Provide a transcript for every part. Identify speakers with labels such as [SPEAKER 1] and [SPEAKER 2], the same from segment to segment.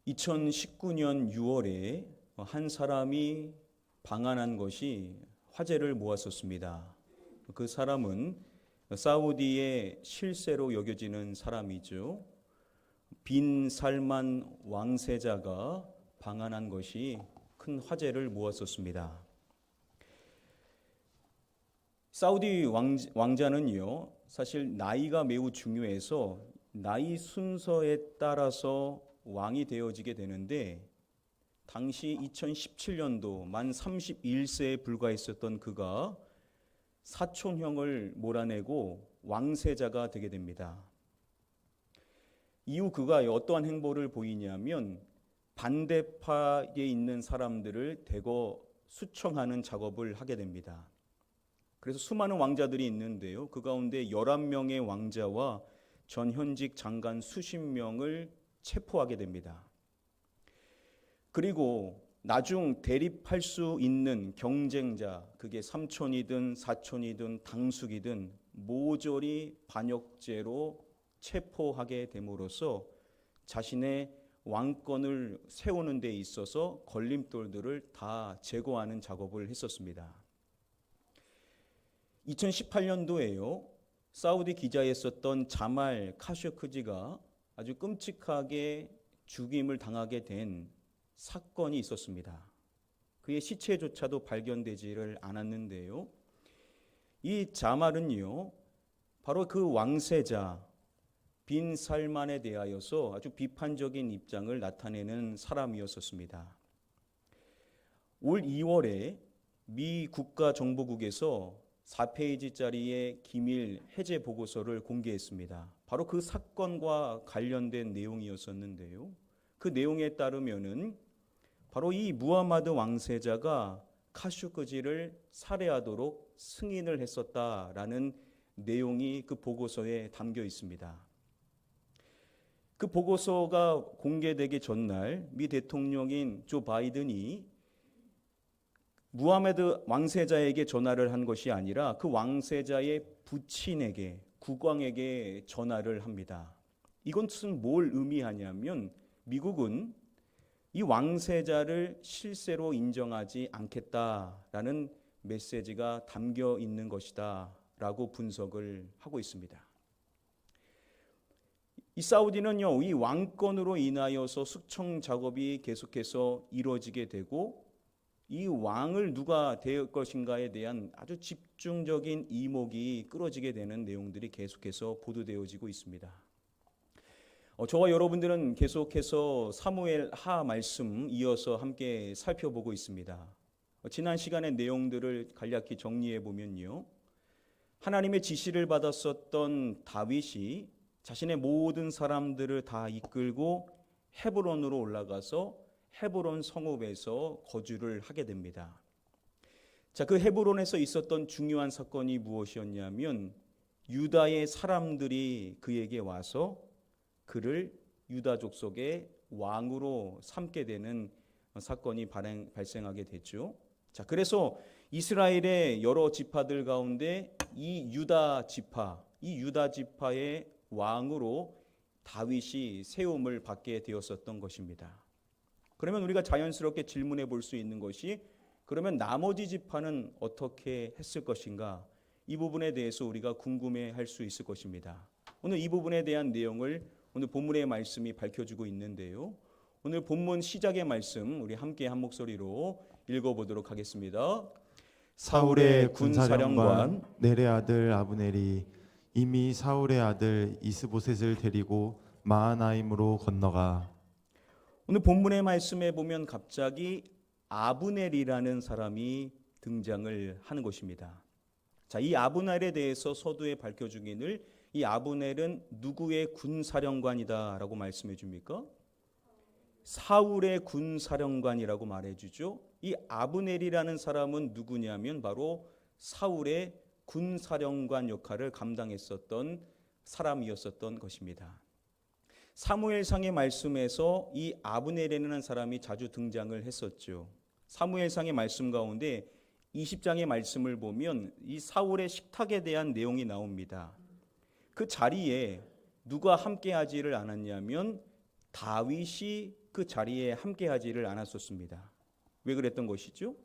[SPEAKER 1] 2019년 6월에 한 사람이 방한한 것이 화제를 모았었습니다. 그 사람은 사우디의 실세로 여겨지는 사람이죠. 빈 살만 왕세자가 방한한 것이 큰 화제를 모았었습니다. 사우디 왕자는요, 사실 나이가 매우 중요해서 나이 순서에 따라서 왕이 되어지게 되는데, 당시 2017년도 만 31세에 불과했었던 그가 사촌형을 몰아내고 왕세자가 되게 됩니다. 이후 그가 어떠한 행보를 보이냐면 반대파에 있는 사람들을 대거 수청하는 작업을 하게 됩니다. 그래서 수많은 왕자들이 있는데요. 그 가운데 11명의 왕자와 전 현직 장관 수십 명을 체포하게 됩니다. 그리고 나중 대립할 수 있는 경쟁자, 그게 삼촌이든 사촌이든 당숙이든 모조리 반역죄로 체포하게 됨으로써 자신의 왕권을 세우는 데 있어서 걸림돌들을 다 제거하는 작업을 했었습니다. 2018년도에요. 사우디 기자였었던 자말 카쇼크지가 아주 끔찍하게 죽임을 당하게 된 사건이 있었습니다. 그의 시체조차도 발견되지를 않았는데요. 이 자말은요, 바로 그 왕세자 빈 살만에 대하여서 아주 비판적인 입장을 나타내는 사람이었었습니다. 올 2월에 미 국가정보국에서 4페이지짜리의 기밀 해제 보고서를 공개했습니다. 바로 그 사건과 관련된 내용이었었는데요. 그 내용에 따르면은 바로 이 무하마드 왕세자가 카쇼크지를 살해하도록 승인을 했었다라는 내용이 그 보고서에 담겨 있습니다. 그 보고서가 공개되기 전날 미 대통령인 조 바이든이 무하메드 왕세자에게 전화를 한 것이 아니라 그 왕세자의 부친에게, 국왕에게 전화를 합니다. 이것은 뭘 의미하냐면 미국은 이 왕세자를 실세로 인정하지 않겠다라는 메시지가 담겨 있는 것이다 라고 분석을 하고 있습니다. 이 사우디는요, 이 왕권으로 인하여서 숙청 작업이 계속해서 이루어지게 되고 이 왕을 누가 될 것인가에 대한 아주 집중적인 이목이 끌어지게 되는 내용들이 계속해서 보도되어지고 있습니다. 저와 여러분들은 계속해서 사무엘 하 말씀 이어서 함께 살펴보고 있습니다. 지난 시간의 내용들을 간략히 정리해 보면요. 하나님의 지시를 받았었던 다윗이 자신의 모든 사람들을 다 이끌고 헤브론으로 올라가서 헤브론 성읍에서 거주를 하게 됩니다. 자, 그 헤브론에서 있었던 중요한 사건이 무엇이었냐면 유다의 사람들이 그에게 와서 그를 유다 족속의 왕으로 삼게 되는 사건이 발생하게 됐죠. 자, 그래서 이스라엘의 여러 지파들 가운데 이 유다 지파의 왕으로 다윗이 세움을 받게 되었었던 것입니다. 그러면 우리가 자연스럽게 질문해 볼 수 있는 것이, 그러면 나머지 지파는 어떻게 했을 것인가? 이 부분에 대해서 우리가 궁금해 할 수 있을 것입니다. 오늘 이 부분에 대한 내용을 오늘 본문의 말씀이 밝혀주고 있는데요. 오늘 본문 시작의 말씀 우리 함께 한 목소리로 읽어보도록 하겠습니다.
[SPEAKER 2] 사울의 군사령관 넬의 아들 아브넬이 이미 사울의 아들 이스보셋을 데리고 마하나임으로 건너가.
[SPEAKER 1] 오늘 본문의 말씀에 보면 갑자기 아브넬이라는 사람이 등장을 하는 것입니다. 자, 이 아브넬에 대해서 서두에 밝혀주기를 이 아브넬은 누구의 군사령관이다라고 말씀해 줍니까? 사울의 군사령관이라고 말해주죠. 이 아브넬이라는 사람은 누구냐면 바로 사울의 군사령관 역할을 감당했었던 사람이었었던 것입니다. 사무엘상의 말씀에서 이 아브넬이라는 사람이 자주 등장을 했었죠. 사무엘상의 말씀 가운데 20장의 말씀을 보면 이 사울의 식탁에 대한 내용이 나옵니다. 그 자리에 누가 함께하지를 않았냐면 다윗이 그 자리에 함께하지를 않았었습니다. 왜 그랬던 것이죠?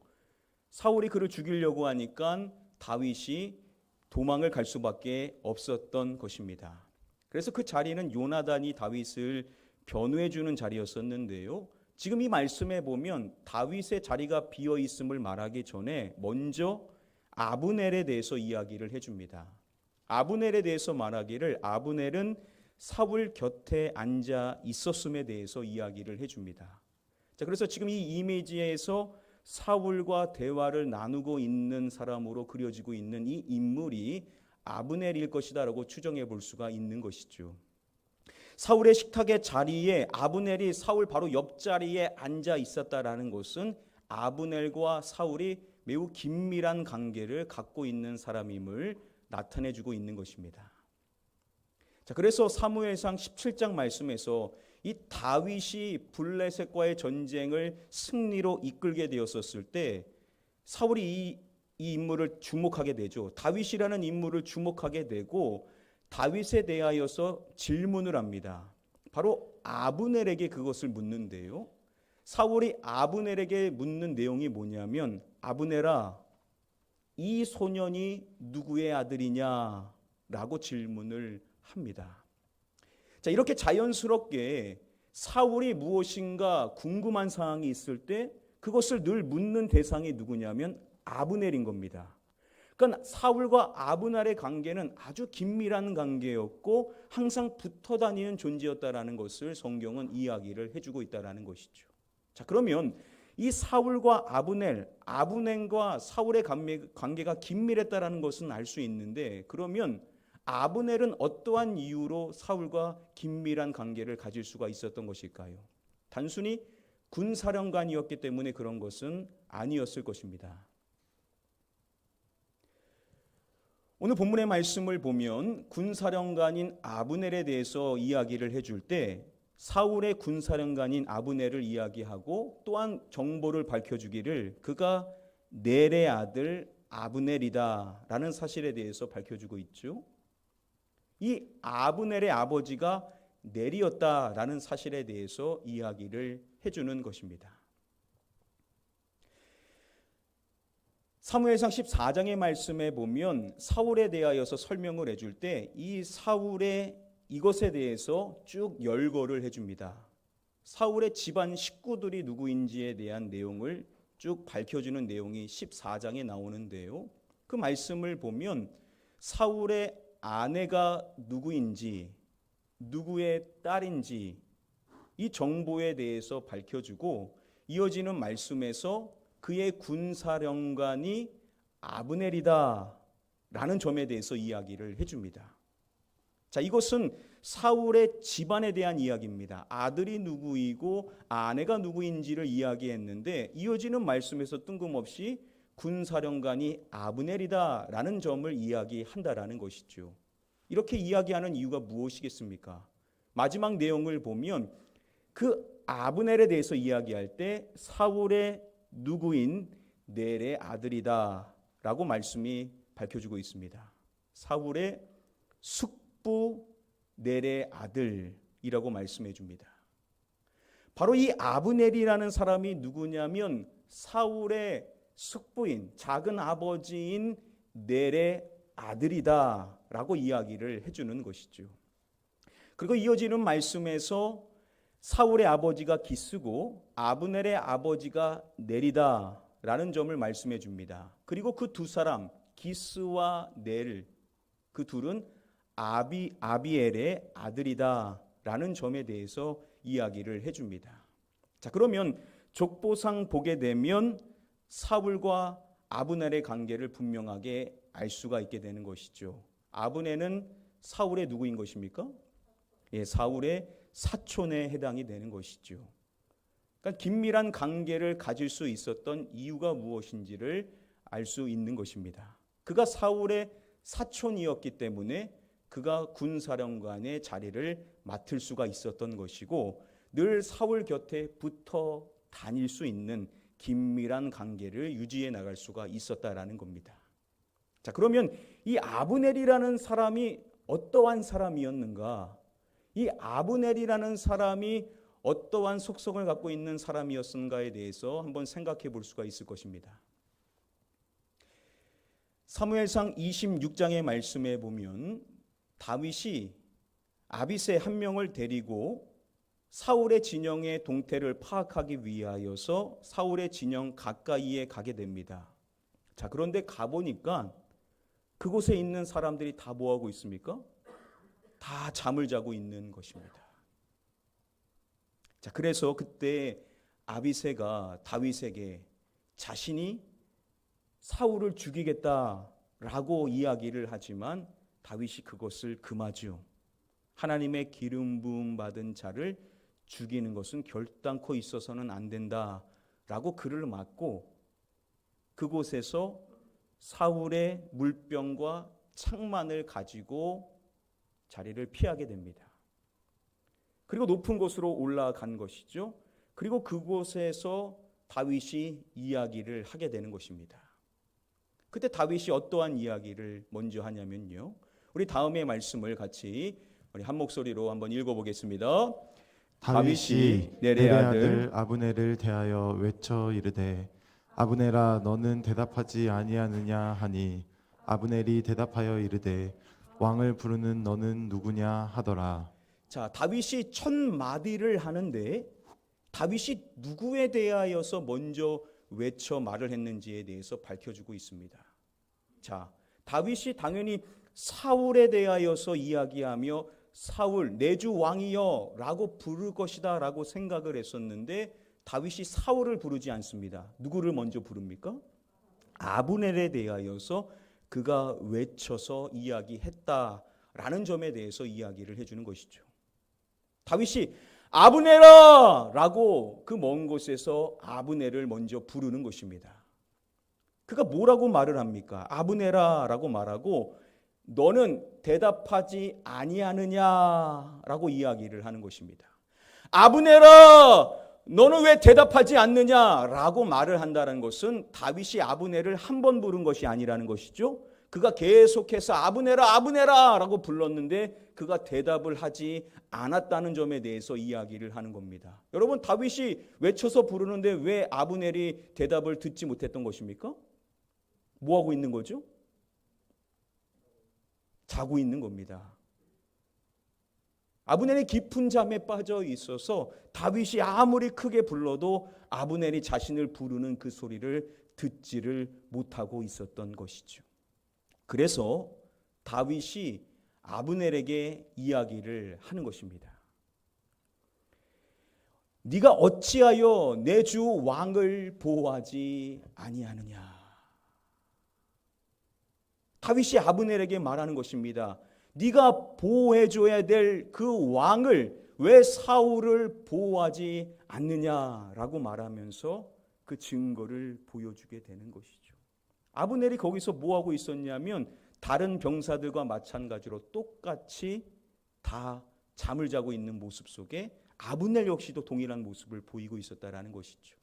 [SPEAKER 1] 사울이 그를 죽이려고 하니까 다윗이 도망을 갈 수밖에 없었던 것입니다. 그래서 그 자리는 요나단이 다윗을 변호해 주는 자리였었는데요. 지금 이 말씀에 보면 다윗의 자리가 비어 있음을 말하기 전에 먼저 아브넬에 대해서 이야기를 해줍니다. 아브넬에 대해서 말하기를 아브넬은 사울 곁에 앉아 있었음에 대해서 이야기를 해줍니다. 자, 그래서 지금 이 이미지에서 사울과 대화를 나누고 있는 사람으로 그려지고 있는 이 인물이 아브넬일 것이다라고 추정해 볼 수가 있는 것이죠. 사울의 식탁의 자리에 아브넬이 사울 바로 옆자리에 앉아 있었다라는 것은 아브넬과 사울이 매우 긴밀한 관계를 갖고 있는 사람임을 나타내주고 있는 것입니다. 자, 그래서 사무엘상 17장 말씀에서 이 다윗이 블레셋과의 전쟁을 승리로 이끌게 되었었을 때 사울이 이 인물을 주목하게 되죠. 다윗이라는 인물을 주목하게 되고 다윗에 대하여서 질문을 합니다. 바로 아브넬에게 그것을 묻는데요. 사울이 아브넬에게 묻는 내용이 뭐냐면 아브넬아, 이 소년이 누구의 아들이냐라고 질문을 합니다. 자, 이렇게 자연스럽게 사울이 무엇인가 궁금한 사항이 있을 때 그것을 늘 묻는 대상이 누구냐면 아브넬인 겁니다. 그러니까 사울과 아브넬의 관계는 아주 긴밀한 관계였고 항상 붙어 다니는 존재였다라는 것을 성경은 이야기를 해주고 있다라는 것이죠. 자, 그러면 이 사울과 아브넬과 사울의 관계가 긴밀했다라는 것은 알 수 있는데 그러면 아브넬은 어떠한 이유로 사울과 긴밀한 관계를 가질 수가 있었던 것일까요? 단순히 군사령관이었기 때문에 그런 것은 아니었을 것입니다. 오늘 본문의 말씀을 보면 군사령관인 아브넬에 대해서 이야기를 해줄 때 사울의 군사령관인 아브넬을 이야기하고 또한 정보를 밝혀주기를 그가 넬의 아들 아브넬이다라는 사실에 대해서 밝혀주고 있죠. 이 아브넬의 아버지가 넬이었다라는 사실에 대해서 이야기를 해주는 것입니다. 사무엘상 14장의 말씀에 보면 사울에 대하여서 설명을 해줄 때 이 사울의 이것에 대해서 쭉 열거를 해줍니다. 사울의 집안 식구들이 누구인지에 대한 내용을 쭉 밝혀주는 내용이 14장에 나오는데요. 그 말씀을 보면 사울의 아내가 누구인지 누구의 딸인지 이 정보에 대해서 밝혀주고 이어지는 말씀에서 그의 군사령관이 아브넬이다 라는 점에 대해서 이야기를 해줍니다. 자, 이것은 사울의 집안에 대한 이야기입니다. 아들이 누구이고 아내가 누구인지를 이야기했는데 이어지는 말씀에서 뜬금없이 군사령관이 아브넬이다 라는 점을 이야기한다라는 것이죠. 이렇게 이야기하는 이유가 무엇이겠습니까? 마지막 내용을 보면 그 아브넬에 대해서 이야기할 때 사울의 누구인 넬의 아들이다 라고 말씀이 밝혀주고 있습니다. 사울의 숙부 넬의 아들이라고 말씀해 줍니다. 바로 이 아브넬이라는 사람이 누구냐면 사울의 숙부인 작은 아버지인 넬의 아들이다 라고 이야기를 해주는 것이죠. 그리고 이어지는 말씀에서 사울의 아버지가 기스고 아브넬의 아버지가 넬이다 라는 점을 말씀해 줍니다. 그리고 그 두 사람 기스와 넬 그 둘은 아비엘의 아들이다 라는 점에 대해서 이야기를 해줍니다. 자, 그러면 족보상 보게 되면 사울과 아브넬의 관계를 분명하게 알 수가 있게 되는 것이죠. 아브넬은 사울의 누구인 것입니까? 예, 사울의 사촌에 해당이 되는 것이죠. 그러니까 긴밀한 관계를 가질 수 있었던 이유가 무엇인지를 알 수 있는 것입니다. 그가 사울의 사촌이었기 때문에 그가 군사령관의 자리를 맡을 수가 있었던 것이고 늘 사울 곁에 붙어 다닐 수 있는 긴밀한 관계를 유지해 나갈 수가 있었다라는 겁니다. 자, 그러면 이 아브넬이라는 사람이 어떠한 사람이었는가? 이 아브넬이라는 사람이 어떠한 속성을 갖고 있는 사람이었는가에 대해서 한번 생각해 볼 수가 있을 것입니다. 사무엘상 26장의 말씀에 보면 다윗이 아비새 한 명을 데리고 사울의 진영의 동태를 파악하기 위하여서 사울의 진영 가까이에 가게 됩니다. 자, 그런데 가보니까 그곳에 있는 사람들이 다 뭐하고 있습니까? 다 잠을 자고 있는 것입니다. 자, 그래서 그때 아비새가 다윗에게 자신이 사울을 죽이겠다라고 이야기를 하지만 다윗이 그것을 금하죠. 하나님의 기름 부음 받은 자를 죽이는 것은 결단코 있어서는 안 된다라고 그를 막고 그곳에서 사울의 물병과 창만을 가지고 자리를 피하게 됩니다. 그리고 높은 곳으로 올라간 것이죠. 그리고 그곳에서 다윗이 이야기를 하게 되는 것입니다. 그때 다윗이 어떠한 이야기를 먼저 하냐면요. 우리 다음의 말씀을 같이 우리 한 목소리로 한번 읽어보겠습니다.
[SPEAKER 2] 다윗이 내레 아들 아브넬을 대하여 외쳐 이르되 아브넬아 너는 대답하지 아니하느냐 하니 아브넬이 대답하여 이르되 왕을 부르는 너는 누구냐 하더라.
[SPEAKER 1] 자, 다윗이 첫 마디를 하는데 다윗이 누구에 대하여서 먼저 외쳐 말을 했는지에 대해서 밝혀주고 있습니다. 자, 다윗이 당연히 사울에 대하여서 이야기하며 사울 내주 왕이여 라고 부를 것이다 라고 생각을 했었는데 다윗이 사울을 부르지 않습니다. 누구를 먼저 부릅니까? 아브넬에 대하여서 그가 외쳐서 이야기했다라는 점에 대해서 이야기를 해주는 것이죠. 다윗이 아브넬아 라고 그 먼 곳에서 아브넬을 먼저 부르는 것입니다. 그가 뭐라고 말을 합니까? 아브넬아 라고 말하고 너는 대답하지 아니하느냐라고 이야기를 하는 것입니다. 아브넬아 너는 왜 대답하지 않느냐라고 말을 한다는 것은 다윗이 아브넬을 한 번 부른 것이 아니라는 것이죠. 그가 계속해서 아브넬아 아브넬아 라고 불렀는데 그가 대답을 하지 않았다는 점에 대해서 이야기를 하는 겁니다. 여러분 다윗이 외쳐서 부르는데 왜 아브넬이 대답을 듣지 못했던 것입니까? 뭐하고 있는 거죠? 자고 있는 겁니다. 아브넬이 깊은 잠에 빠져 있어서 다윗이 아무리 크게 불러도 아브넬이 자신을 부르는 그 소리를 듣지를 못하고 있었던 것이죠. 그래서 다윗이 아브넬에게 이야기를 하는 것입니다. 네가 어찌하여 내 주 왕을 보호하지 아니하느냐. 다윗이 아브넬에게 말하는 것입니다. 네가 보호해줘야 될 그 왕을 왜 사울을 보호하지 않느냐라고 말하면서 그 증거를 보여주게 되는 것이죠. 아브넬이 거기서 뭐하고 있었냐면 다른 병사들과 마찬가지로 똑같이 다 잠을 자고 있는 모습 속에 아브넬 역시도 동일한 모습을 보이고 있었다라는 것이죠.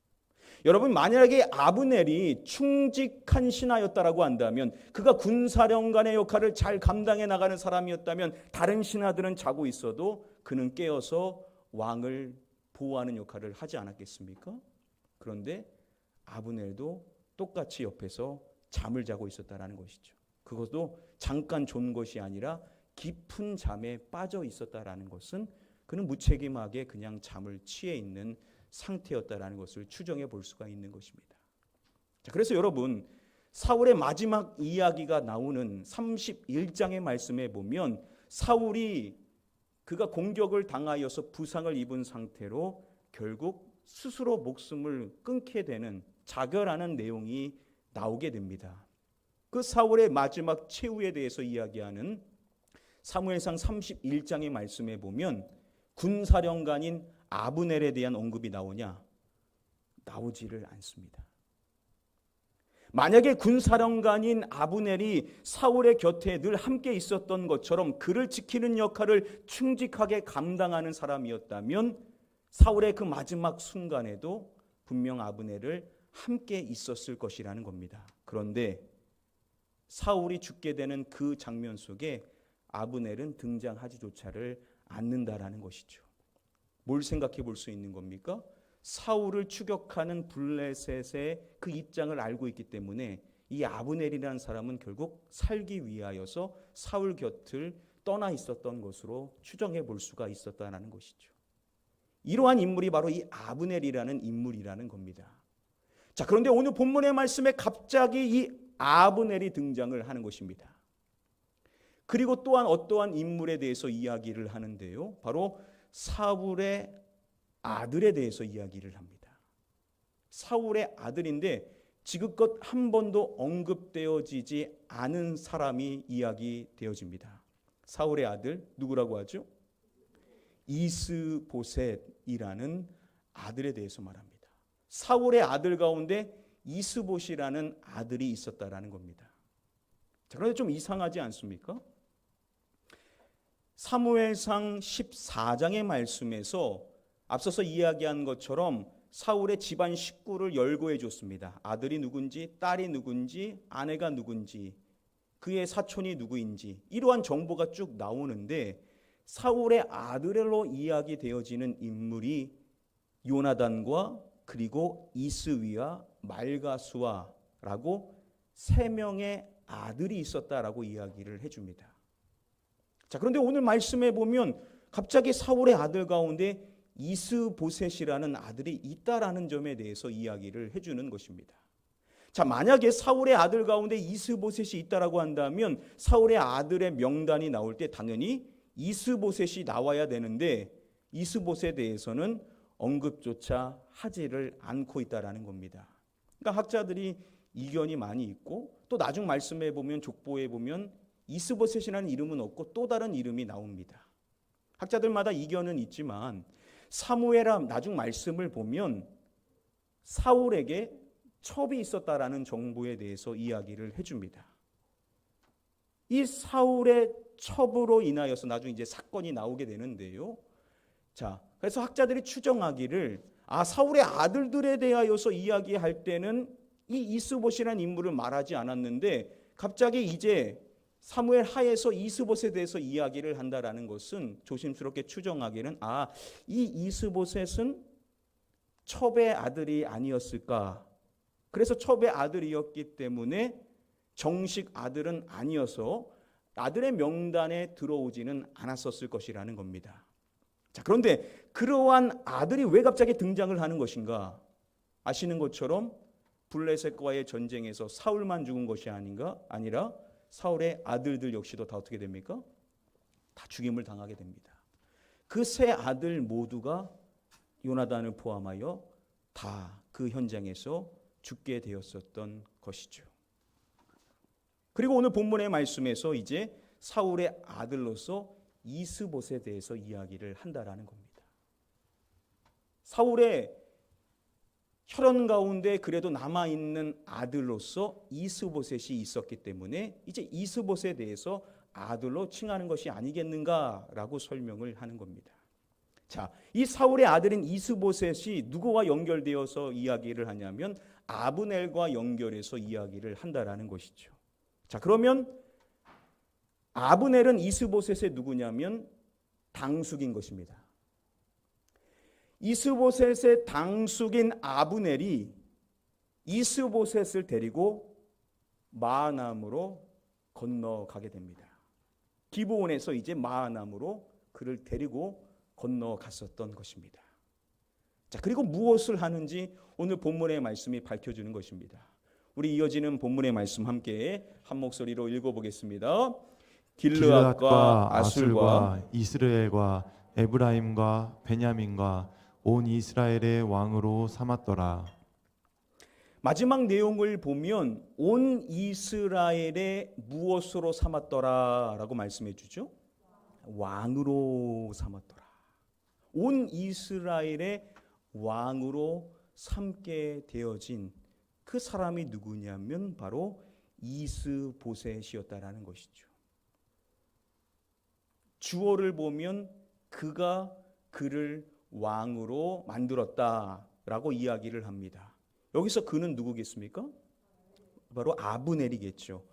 [SPEAKER 1] 여러분 만약에 아브넬이 충직한 신하였다라고 한다면 그가 군사령관의 역할을 잘 감당해 나가는 사람이었다면 다른 신하들은 자고 있어도 그는 깨어서 왕을 보호하는 역할을 하지 않았겠습니까? 그런데 아브넬도 똑같이 옆에서 잠을 자고 있었다라는 것이죠. 그것도 잠깐 존 것이 아니라 깊은 잠에 빠져 있었다라는 것은 그는 무책임하게 그냥 잠을 취해 있는 상태였다라는 것을 추정해 볼 수가 있는 것입니다. 자, 그래서 여러분 사울의 마지막 이야기가 나오는 31장의 말씀에 보면 사울이 그가 공격을 당하여서 부상을 입은 상태로 결국 스스로 목숨을 끊게 되는 자결하는 내용이 나오게 됩니다. 그 사울의 마지막 최후에 대해서 이야기하는 사무엘상 31장의 말씀에 보면 군사령관인 아브넬에 대한 언급이 나오냐? 나오지를 않습니다. 만약에 군사령관인 아브넬이 사울의 곁에 늘 함께 있었던 것처럼 그를 지키는 역할을 충직하게 감당하는 사람이었다면 사울의 그 마지막 순간에도 분명 아브넬을 함께 있었을 것이라는 겁니다. 그런데 사울이 죽게 되는 그 장면 속에 아브넬은 등장하지조차를 않는다라는 것이죠. 뭘 생각해 볼 수 있는 겁니까? 사울을 추격하는 블레셋의 그 입장을 알고 있기 때문에 이 아브넬이라는 사람은 결국 살기 위하여서 사울 곁을 떠나 있었던 것으로 추정해 볼 수가 있었다는 것이죠. 이러한 인물이 바로 이 아브넬이라는 인물이라는 겁니다. 자, 그런데 오늘 본문의 말씀에 갑자기 이 아브넬이 등장을 하는 것입니다. 그리고 또한 어떠한 인물에 대해서 이야기를 하는데요. 바로 사울의 아들에 대해서 이야기를 합니다. 사울의 아들인데 지금껏 한 번도 언급되어지지 않은 사람이 이야기되어집니다. 사울의 아들 누구라고 하죠? 이스보셋이라는 아들에 대해서 말합니다. 사울의 아들 가운데 이스보셋이라는 아들이 있었다라는 겁니다. 자, 그런데 좀 이상하지 않습니까? 사무엘상 14장의 말씀에서 앞서서 이야기한 것처럼 사울의 집안 식구를 열거해 줬습니다. 아들이 누군지, 딸이 누군지, 아내가 누군지, 그의 사촌이 누구인지 이러한 정보가 쭉 나오는데 사울의 아들로 이야기되어지는 인물이 요나단과 그리고 이스위와 말가수아라고 세 명의 아들이 있었다라고 이야기를 해줍니다. 자, 그런데 오늘 말씀에 보면 갑자기 사울의 아들 가운데 이스보셋이라는 아들이 있다라는 점에 대해서 이야기를 해주는 것입니다. 자, 만약에 사울의 아들 가운데 이스보셋이 있다라고 한다면 사울의 아들의 명단이 나올 때 당연히 이스보셋이 나와야 되는데 이스보셋에 대해서는 언급조차 하지를 않고 있다라는 겁니다. 그러니까 학자들이 이견이 많이 있고 또 나중 말씀에 보면 족보에 보면 이스보셋이라는 이름은 없고 또 다른 이름이 나옵니다. 학자들마다 이견은 있지만 사무엘하 나중 말씀을 보면 사울에게 첩이 있었다라는 정보에 대해서 이야기를 해줍니다. 이 사울의 첩으로 인하여서 나중에 이제 사건이 나오게 되는데요. 자, 그래서 학자들이 추정하기를 사울의 아들들에 대하여서 이야기할 때는 이 이스보셋이라는 인물을 말하지 않았는데 갑자기 이제 사무엘 하에서 이스보셋에 대해서 이야기를 한다라는 것은 조심스럽게 추정하기는 이 이스보셋은 첩의 아들이 아니었을까? 그래서 첩의 아들이었기 때문에 정식 아들은 아니어서 아들의 명단에 들어오지는 않았었을 것이라는 겁니다. 자, 그런데 그러한 아들이 왜 갑자기 등장을 하는 것인가? 아시는 것처럼 블레셋과의 전쟁에서 사울만 죽은 것이 아니라 사울의 아들들 역시도 다 어떻게 됩니까? 다 죽임을 당하게 됩니다. 그 세 아들 모두가 요나단을 포함하여 다 그 현장에서 죽게 되었었던 것이죠. 그리고 오늘 본문의 말씀에서 이제 사울의 아들로서 이스보셋에 대해서 이야기를 한다라는 겁니다. 사울의 혈연 가운데 그래도 남아있는 아들로서 이스보셋이 있었기 때문에 이제 이스보셋에 대해서 아들로 칭하는 것이 아니겠는가라고 설명을 하는 겁니다. 자, 이 사울의 아들인 이스보셋이 누구와 연결되어서 이야기를 하냐면 아브넬과 연결해서 이야기를 한다라는 것이죠. 자, 그러면 아브넬은 이스보셋의 누구냐면 당숙인 것입니다. 이스보셋의 당숙인 아브넬이 이스보셋을 데리고 마하나임으로 건너가게 됩니다. 기브온에서 이제 마하나임으로 그를 데리고 건너갔었던 것입니다. 자, 그리고 무엇을 하는지 오늘 본문의 말씀이 밝혀주는 것입니다. 우리 이어지는 본문의 말씀 함께 한 목소리로 읽어보겠습니다. 길르앗과 아술과
[SPEAKER 2] 이스라엘과 에브라임과 베냐민과 온 이스라엘의 왕으로 삼았더라.
[SPEAKER 1] 마지막 내용을 보면 온 이스라엘의 무엇으로 삼았더라라고 말씀해 주죠. 왕으로 삼았더라. 온 이스라엘의 왕으로 삼게 되어진 그 사람이 누구냐면 바로 이스보셋이었다라는 것이죠. 주어를 보면 그가 그를 왕으로 만들었다라고 이야기를 합니다. 여기서 그는 누구겠습니까? 바로 아브넬이겠죠.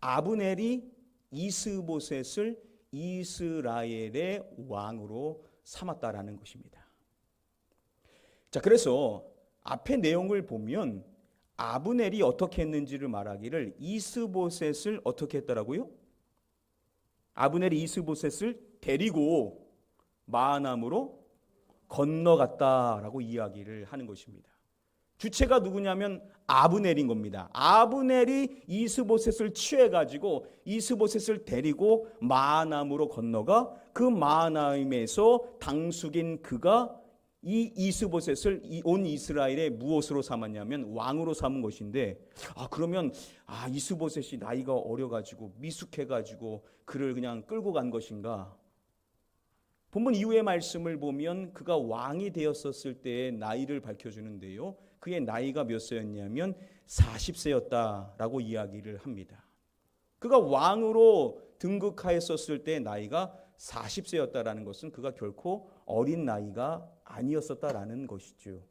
[SPEAKER 1] 아브넬이 이스보셋을 이스라엘의 왕으로 삼았다라는 것입니다. 자, 그래서 앞의 내용을 보면 아브넬이 어떻게 했는지를 말하기를 이스보셋을 어떻게 했더라고요? 아브넬이 이스보셋을 데리고 마하나임으로 건너갔다라고 이야기를 하는 것입니다. 주체가 누구냐면 아브넬인 겁니다. 아브넬이 이스보셋을 취해가지고 이스보셋을 데리고 마하나임으로 건너가 그 마하나임에서 당숙인 그가 이 이스보셋을 온 이스라엘에 무엇으로 삼았냐면 왕으로 삼은 것인데, 그러면 이스보셋이 나이가 어려가지고 미숙해가지고 그를 그냥 끌고 간 것인가? 본문 이후의 말씀을 보면 그가 왕이 되었었을 때의 나이를 밝혀주는데요, 그의 나이가 몇 세였냐면 40세였다라고 이야기를 합니다. 그가 왕으로 등극하였었을 때 나이가 40세였다라는 것은 그가 결코 어린 나이가 아니었었다라는 것이죠.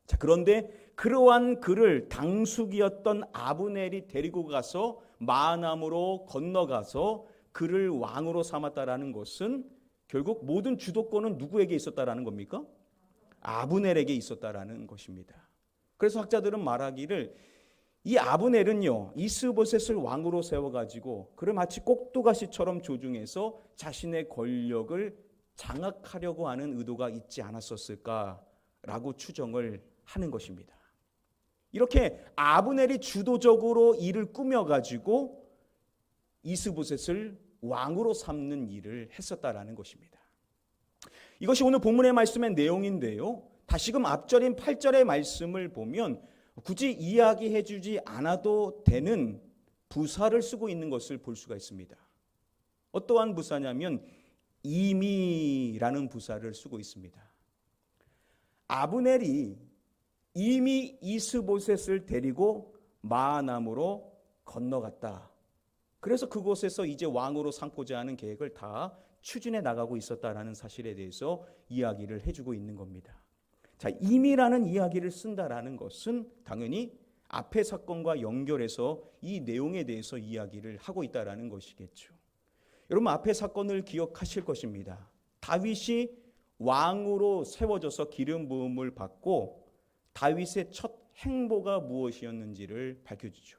[SPEAKER 1] 자, 그런데 그러한 그를 당숙이었던 아브넬이 데리고 가서 마하나임으로 건너가서 그를 왕으로 삼았다라는 것은 결국 모든 주도권은 누구에게 있었다라는 겁니까? 아브넬에게 있었다라는 것입니다. 그래서 학자들은 말하기를 이 아브넬은요, 이스보셋을 왕으로 세워가지고 그를 마치 꼭두가시처럼 조종해서 자신의 권력을 장악하려고 하는 의도가 있지 않았었을까라고 추정을 하는 것입니다. 이렇게 아브넬이 주도적으로 일을 꾸며가지고 이스보셋을 왕으로 삼는 일을 했었다라는 것입니다. 이것이 오늘 본문의 말씀의 내용인데요, 다시금 앞절인 8절의 말씀을 보면 굳이 이야기해 주지 않아도 되는 부사를 쓰고 있는 것을 볼 수가 있습니다. 어떠한 부사냐면 이미라는 부사를 쓰고 있습니다. 아브넬이 이미 이스보셋을 데리고 마하나임으로 건너갔다. 그래서 그곳에서 이제 왕으로 삼고자 하는 계획을 다 추진해 나가고 있었다라는 사실에 대해서 이야기를 해주고 있는 겁니다. 자, 이미라는 이야기를 쓴다라는 것은 당연히 앞의 사건과 연결해서 이 내용에 대해서 이야기를 하고 있다라는 것이겠죠. 여러분, 앞의 사건을 기억하실 것입니다. 다윗이 왕으로 세워져서 기름 부음을 받고 다윗의 첫 행보가 무엇이었는지를 밝혀주죠.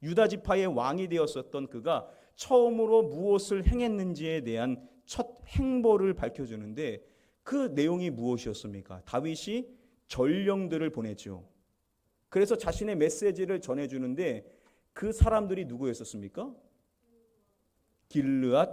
[SPEAKER 1] 유다 지파의 왕이 되었었던 그가 처음으로 무엇을 행했는지에 대한 첫 행보를 밝혀주는데, 그 내용이 무엇이었습니까? 다윗이 전령들을 보냈죠. 그래서 자신의 메시지를 전해주는데 그 사람들이 누구였었습니까? 길르앗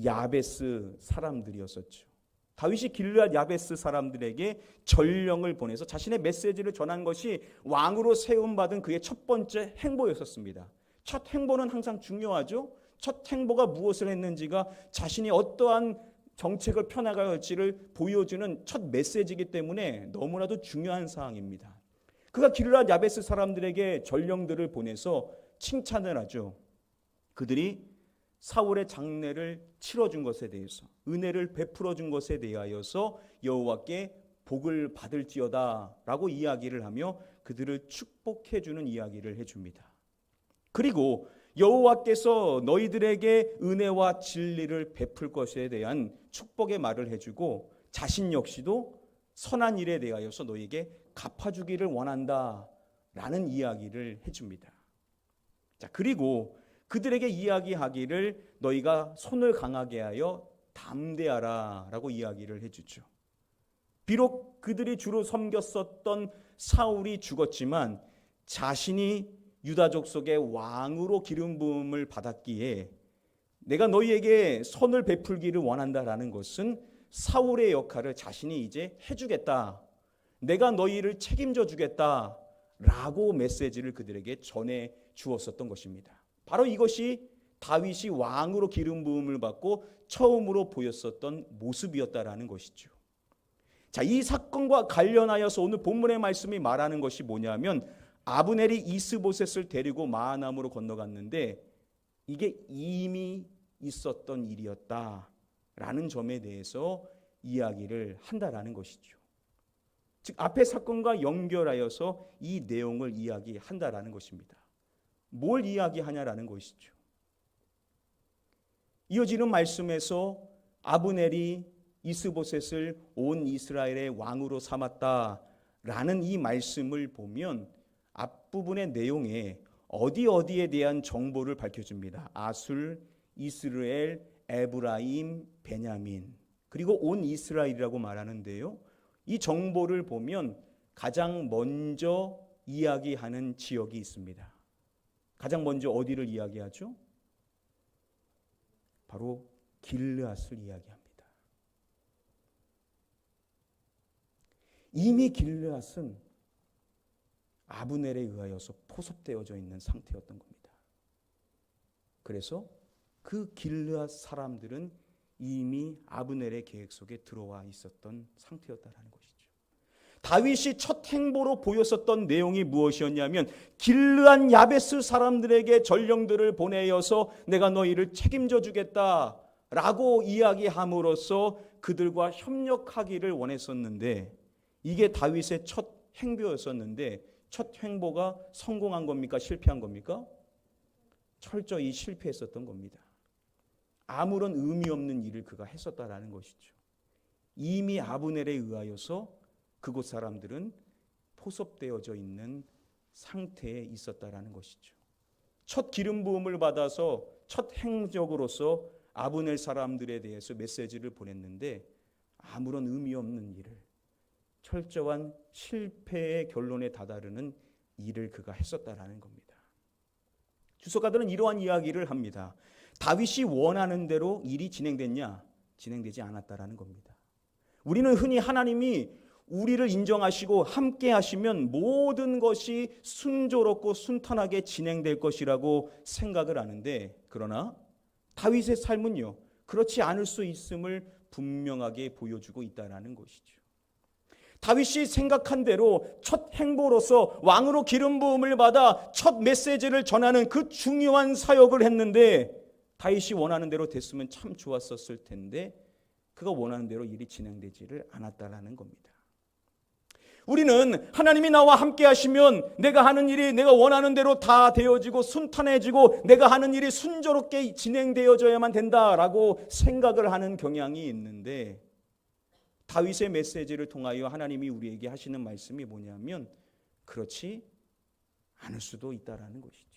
[SPEAKER 1] 야베스 사람들이었었죠. 다윗이 길르앗 야베스 사람들에게 전령을 보내서 자신의 메시지를 전한 것이 왕으로 세움받은 그의 첫 번째 행보였었습니다. 첫 행보는 항상 중요하죠. 첫 행보가 무엇을 했는지가 자신이 어떠한 정책을 펴나가야 할지를 보여주는 첫 메시지이기 때문에 너무나도 중요한 사항입니다. 그가 길르앗 야베스 사람들에게 전령들을 보내서 칭찬을 하죠. 그들이 사울의 장례를 치러준 것에 대해서, 은혜를 베풀어 준 것에 대하여서 여호와께 복을 받을지어다 라고 이야기를 하며 그들을 축복해 주는 이야기를 해줍니다. 그리고 여호와께서 너희들에게 은혜와 진리를 베풀 것에 대한 축복의 말을 해주고 자신 역시도 선한 일에 대하여서 너희에게 갚아주기를 원한다 라는 이야기를 해줍니다. 자, 그리고 그들에게 이야기하기를 너희가 손을 강하게 하여 담대하라 라고 이야기를 해주죠. 비록 그들이 주로 섬겼었던 사울이 죽었지만 자신이 유다족 속의 왕으로 기름 부음을 받았기에 내가 너희에게 선을 베풀기를 원한다라는 것은 사울의 역할을 자신이 이제 해주겠다, 내가 너희를 책임져 주겠다라고 메시지를 그들에게 전해 주었었던 것입니다. 바로 이것이 다윗이 왕으로 기름 부음을 받고 처음으로 보였었던 모습이었다라는 것이죠. 자, 이 사건과 관련하여서 오늘 본문의 말씀이 말하는 것이 뭐냐면 아브넬이 이스보셋을 데리고 마하나임으로 건너갔는데 이게 이미 있었던 일이었다라는 점에 대해서 이야기를 한다라는 것이죠. 즉 앞의 사건과 연결하여서 이 내용을 이야기한다라는 것입니다. 뭘 이야기하냐라는 것이죠. 이어지는 말씀에서 아브넬이 이스보셋을 온 이스라엘의 왕으로 삼았다 라는 이 말씀을 보면 앞부분의 내용에 어디에 대한 정보를 밝혀줍니다. 아술, 이스라엘, 에브라임, 베냐민, 그리고 온 이스라엘이라고 말하는데요. 이 정보를 보면 가장 먼저 이야기하는 지역이 있습니다. 가장 먼저 어디를 이야기하죠? 바로 길르앗을 이야기합니다. 이미 길르앗은 아브넬에 의하여서 포섭되어져 있는 상태였던 겁니다. 그래서 그 길르앗 사람들은 이미 아브넬의 계획 속에 들어와 있었던 상태였다라는 것이죠. 다윗이 첫 행보로 보였었던 내용이 무엇이었냐면 길르앗 야베스 사람들에게 전령들을 보내어서 내가 너희를 책임져 주겠다라고 이야기함으로써 그들과 협력하기를 원했었는데 이게 다윗의 첫 행보였었는데 첫 행보가 성공한 겁니까? 실패한 겁니까? 철저히 실패했었던 겁니다. 아무런 의미 없는 일을 그가 했었다라는 것이죠. 이미 아브넬에 의하여서 그곳 사람들은 포섭되어져 있는 상태에 있었다라는 것이죠. 첫 기름 부음을 받아서 첫 행적으로서 아브넬 사람들에 대해서 메시지를 보냈는데 아무런 의미 없는 일을 철저한 실패의 결론에 다다르는 일을 그가 했었다라는 겁니다. 주석가들은 이러한 이야기를 합니다. 다윗이 원하는 대로 일이 진행됐냐? 진행되지 않았다라는 겁니다. 우리는 흔히 하나님이 우리를 인정하시고 함께 하시면 모든 것이 순조롭고 순탄하게 진행될 것이라고 생각을 하는데 그러나 다윗의 삶은요 그렇지 않을 수 있음을 분명하게 보여주고 있다는 것이죠. 다윗이 생각한 대로 첫 행보로서 왕으로 기름 부음을 받아 첫 메시지를 전하는 그 중요한 사역을 했는데 다윗이 원하는 대로 됐으면 참 좋았었을 텐데 그가 원하는 대로 일이 진행되지를 않았다라는 겁니다. 우리는 하나님이 나와 함께 하시면 내가 하는 일이 내가 원하는 대로 다 되어지고 순탄해지고 내가 하는 일이 순조롭게 진행되어져야만 된다라고 생각을 하는 경향이 있는데 다윗의 메시지를 통하여 하나님이 우리에게 하시는 말씀이 뭐냐면 그렇지 않을 수도 있다라는 것이죠.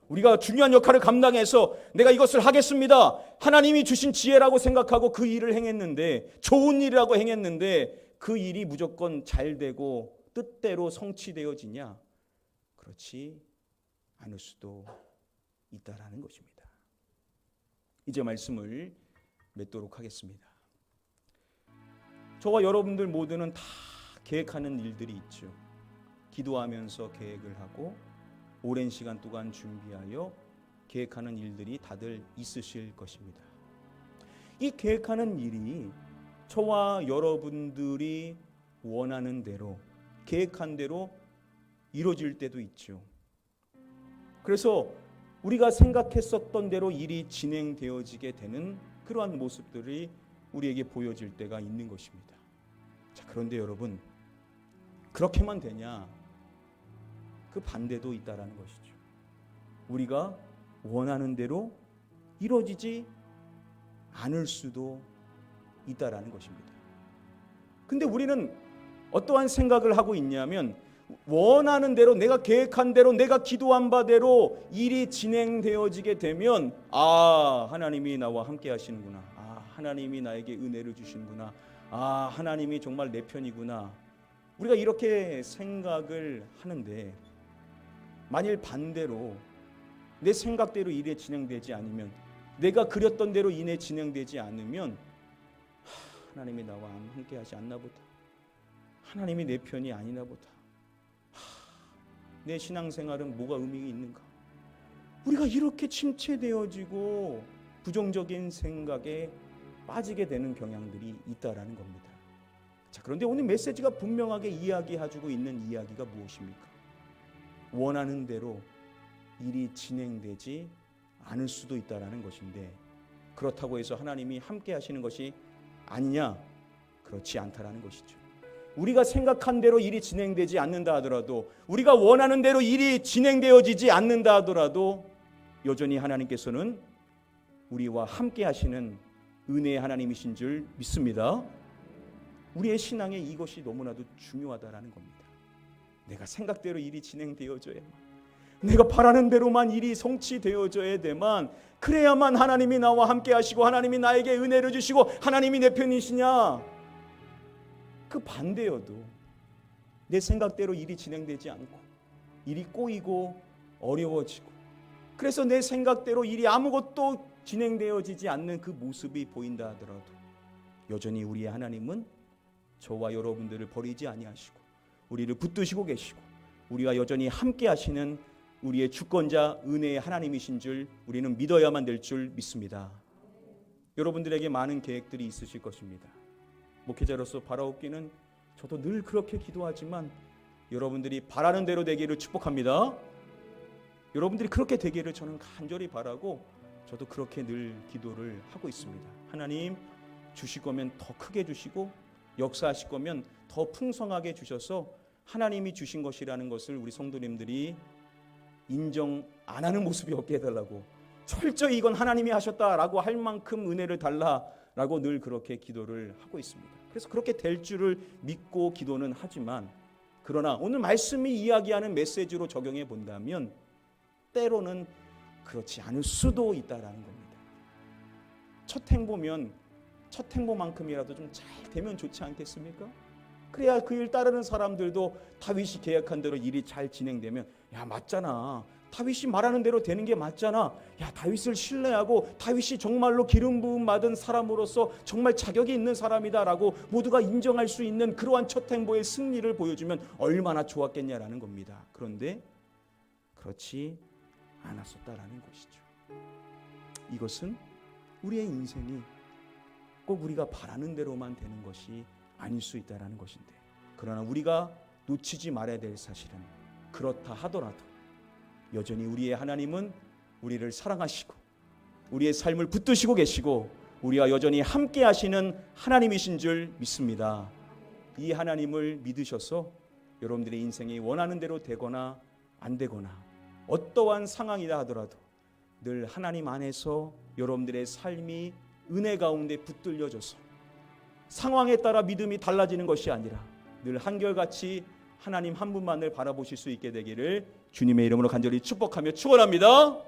[SPEAKER 1] 우리가 중요한 역할을 감당해서 내가 이것을 하겠습니다. 하나님이 주신 지혜라고 생각하고 그 일을 행했는데 좋은 일이라고 행했는데 그 일이 무조건 잘 되고 뜻대로 성취되어지냐? 그렇지 않을 수도 있다라는 것입니다. 이제 말씀을 맺도록 하겠습니다. 저와 여러분들 모두는 다 계획하는 일들이 있죠. 기도하면서 계획을 하고 오랜 시간 동안 준비하여 계획하는 일들이 다들 있으실 것입니다. 이 계획하는 일이 저와 여러분들이 원하는 대로 계획한 대로 이루어질 때도 있죠. 그래서 우리가 생각했었던 대로 일이 진행되어지게 되는 그러한 모습들이 우리에게 보여질 때가 있는 것입니다. 자, 그런데 여러분 그렇게만 되냐? 그 반대도 있다라는 것이죠. 우리가 원하는 대로 이루어지지 않을 수도 있다라는 것입니다. 근데 우리는 어떠한 생각을 하고 있냐면 원하는 대로 내가 계획한 대로 내가 기도한 바대로 일이 진행되어지게 되면 하나님이 나와 함께 하시는구나. 하나님이 나에게 은혜를 주시는구나. 하나님이 정말 내 편이구나. 우리가 이렇게 생각을 하는데 만일 반대로 내 생각대로 일이 진행되지 않으면 내가 그렸던 대로 일이 진행되지 않으면 하나님이 나와 함께 하지 않나 보다. 하나님이 내 편이 아니나 보다. 내 신앙생활은 뭐가 의미가 있는가? 우리가 이렇게 침체되어지고 부정적인 생각에 빠지게 되는 경향들이 있다라는 겁니다. 자, 그런데 오늘 메시지가 분명하게 이야기해주고 있는 이야기가 무엇입니까? 원하는 대로 일이 진행되지 않을 수도 있다라는 것인데 그렇다고 해서 하나님이 함께 하시는 것이 아니냐? 그렇지 않다라는 것이죠. 우리가 생각한 대로 일이 진행되지 않는다 하더라도 우리가 원하는 대로 일이 진행되어지지 않는다 하더라도 여전히 하나님께서는 우리와 함께 하시는 은혜의 하나님이신 줄 믿습니다. 우리의 신앙에 이것이 너무나도 중요하다라는 겁니다. 내가 생각대로 일이 진행되어져야만, 내가 바라는 대로만 일이 성취되어져야 되만, 그래야만 하나님이 나와 함께 하시고 하나님이 나에게 은혜를 주시고 하나님이 내 편이시냐? 그 반대여도 내 생각대로 일이 진행되지 않고 일이 꼬이고 어려워지고, 그래서 내 생각대로 일이 아무것도 진행되어지지 않는 그 모습이 보인다 하더라도 여전히 우리의 하나님은 저와 여러분들을 버리지 아니하시고 우리를 붙드시고 계시고 우리와 여전히 함께 하시는 우리의 주권자 은혜의 하나님이신 줄 우리는 믿어야만 될 줄 믿습니다. 여러분들에게 많은 계획들이 있으실 것입니다. 목회자로서 바라옵기는 저도 늘 그렇게 기도하지만 여러분들이 바라는 대로 되기를 축복합니다. 여러분들이 그렇게 되기를 저는 간절히 바라고 저도 그렇게 늘 기도를 하고 있습니다. 하나님, 주실 거면 더 크게 주시고 역사하실 거면 더 풍성하게 주셔서 하나님이 주신 것이라는 것을 우리 성도님들이 인정 안 하는 모습이 없게 해달라고, 철저히 이건 하나님이 하셨다라고 할 만큼 은혜를 달라라고 늘 그렇게 기도를 하고 있습니다. 그래서 그렇게 될 줄을 믿고 기도는 하지만, 그러나 오늘 말씀이 이야기하는 메시지로 적용해 본다면 때로는 그렇지 않을 수도 있다라는 겁니다. 첫 행보면 첫 행보만큼이라도 좀 잘 되면 좋지 않겠습니까? 그래야 그 일 따르는 사람들도 다윗이 계약한 대로 일이 잘 진행되면, 야 맞잖아, 다윗이 말하는 대로 되는 게 맞잖아, 야 다윗을 신뢰하고 다윗이 정말로 기름 부음 받은 사람으로서 정말 자격이 있는 사람이다라고 모두가 인정할 수 있는 그러한 첫 행보의 승리를 보여주면 얼마나 좋았겠냐라는 겁니다. 그런데 그렇지 않았었다라는 것이죠. 이것은 우리의 인생이 꼭 우리가 바라는 대로만 되는 것이 아닐 수 있다라는 것인데, 그러나 우리가 놓치지 말아야 될 사실은, 그렇다 하더라도 여전히 우리의 하나님은 우리를 사랑하시고 우리의 삶을 붙드시고 계시고 우리와 여전히 함께 하시는 하나님이신 줄 믿습니다. 이 하나님을 믿으셔서 여러분들의 인생이 원하는 대로 되거나 안 되거나 어떠한 상황이다 하더라도 늘 하나님 안에서 여러분들의 삶이 은혜 가운데 붙들려져서 상황에 따라 믿음이 달라지는 것이 아니라 늘 한결같이 하나님 한 분만을 바라보실 수 있게 되기를 주님의 이름으로 간절히 축복하며 축원합니다.